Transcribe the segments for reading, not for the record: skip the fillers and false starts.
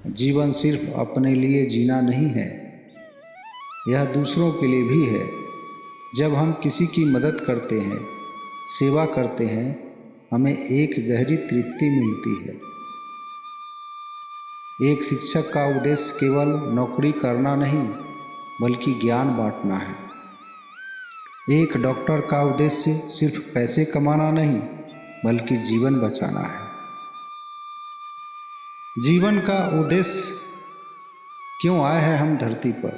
जीवन सिर्फ अपने लिए जीना नहीं है, यह दूसरों के लिए भी है। जब हम किसी की मदद करते हैं, सेवा करते हैं, हमें एक गहरी तृप्ति मिलती है। एक शिक्षक का उद्देश्य केवल नौकरी करना नहीं, बल्कि ज्ञान बांटना है। एक डॉक्टर का उद्देश्य सिर्फ पैसे कमाना नहीं, बल्कि जीवन बचाना है। जीवन का उद्देश्य क्यों आए हैं हम धरती पर?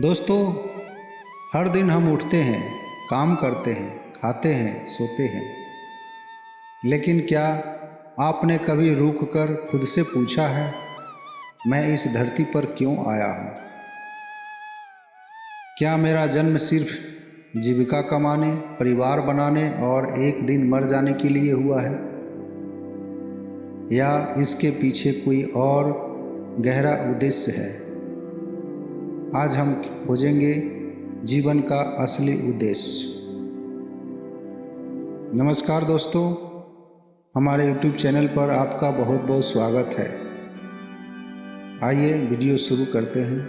दोस्तों, हर दिन हम उठते हैं, काम करते हैं, खाते हैं, सोते हैं, लेकिन क्या आपने कभी रुक कर खुद से पूछा है, मैं इस धरती पर क्यों आया हूँ? क्या मेरा जन्म सिर्फ जीविका कमाने, परिवार बनाने और एक दिन मर जाने के लिए हुआ है, या इसके पीछे कोई और गहरा उद्देश्य है? आज हम खोजेंगे जीवन का असली उद्देश्य। नमस्कार दोस्तों, हमारे YouTube चैनल पर आपका बहुत बहुत स्वागत है। आइए वीडियो शुरू करते हैं।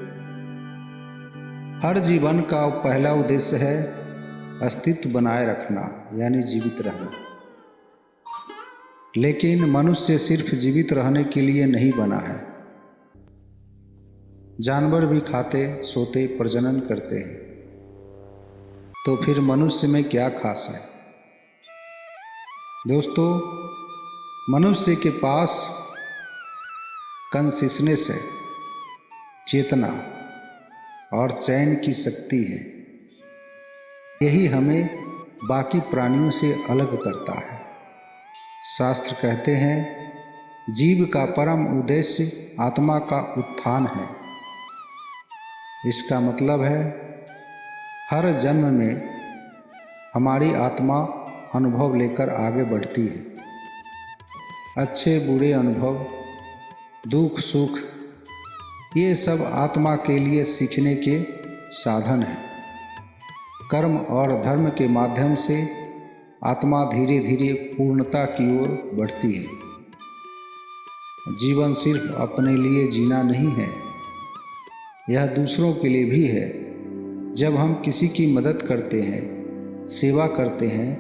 हर जीवन का पहला उद्देश्य है अस्तित्व बनाए रखना, यानी जीवित रहना। लेकिन मनुष्य सिर्फ जीवित रहने के लिए नहीं बना है। जानवर भी खाते, सोते, प्रजनन करते हैं, तो फिर मनुष्य में क्या खास है? दोस्तों, मनुष्य के पास कॉन्शियसनेस है, चेतना और चैन की शक्ति है। यही हमें बाकी प्राणियों से अलग करता है। शास्त्र कहते हैं, जीव का परम उद्देश्य आत्मा का उत्थान है। इसका मतलब है, हर जन्म में हमारी आत्मा अनुभव लेकर आगे बढ़ती है। अच्छे बुरे अनुभव, दुख सुख, ये सब आत्मा के लिए सीखने के साधन हैं। कर्म और धर्म के माध्यम से आत्मा धीरे धीरे पूर्णता की ओर बढ़ती है। जीवन सिर्फ अपने लिए जीना नहीं है, यह दूसरों के लिए भी है। जब हम किसी की मदद करते हैं, सेवा करते हैं,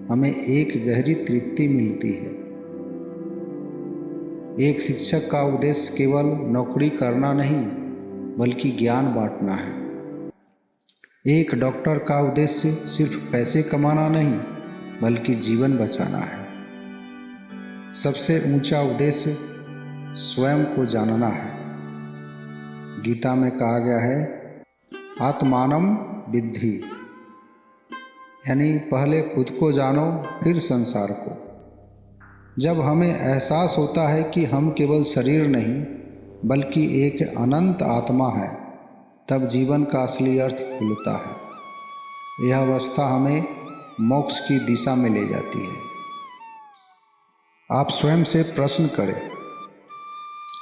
हमें एक गहरी तृप्ति मिलती है। एक शिक्षक का उद्देश्य केवल नौकरी करना नहीं, बल्कि ज्ञान बांटना है। एक डॉक्टर का उद्देश्य सिर्फ पैसे कमाना नहीं, बल्कि जीवन बचाना है। सबसे ऊंचा उद्देश्य स्वयं को जानना है। गीता में कहा गया है, आत्मानं विद्धि, यानी पहले खुद को जानो, फिर संसार को। जब हमें एहसास होता है कि हम केवल शरीर नहीं, बल्कि एक अनंत आत्मा है, तब जीवन का असली अर्थ खुलता है। यह अवस्था हमें मोक्ष की दिशा में ले जाती है। आप स्वयं से प्रश्न करें,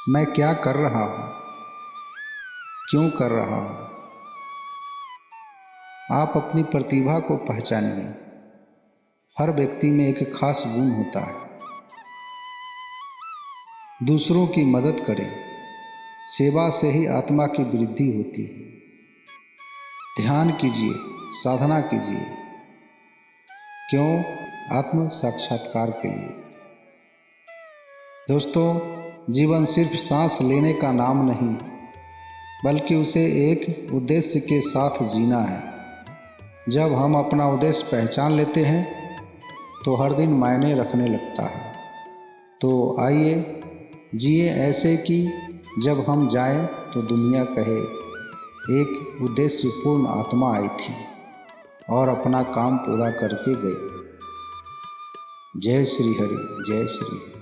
मैं क्या कर रहा हूँ? क्यों कर रहा हूँ? आप अपनी प्रतिभा को पहचानिए। हर व्यक्ति में एक खास गुण होता है। दूसरों की मदद करें। सेवा से ही आत्मा की वृद्धि होती है। ध्यान कीजिए, साधना कीजिए। क्यों? आत्म साक्षात्कार के लिए। दोस्तों, जीवन सिर्फ सांस लेने का नाम नहीं, बल्कि उसे एक उद्देश्य के साथ जीना है। जब हम अपना उद्देश्य पहचान लेते हैं, तो हर दिन मायने रखने लगता है। तो आइए जिए ऐसे कि जब हम जाएं तो दुनिया कहे, एक उद्देश्यपूर्ण आत्मा आई थी और अपना काम पूरा करके गई। जय श्री हरि, जय श्री हरि।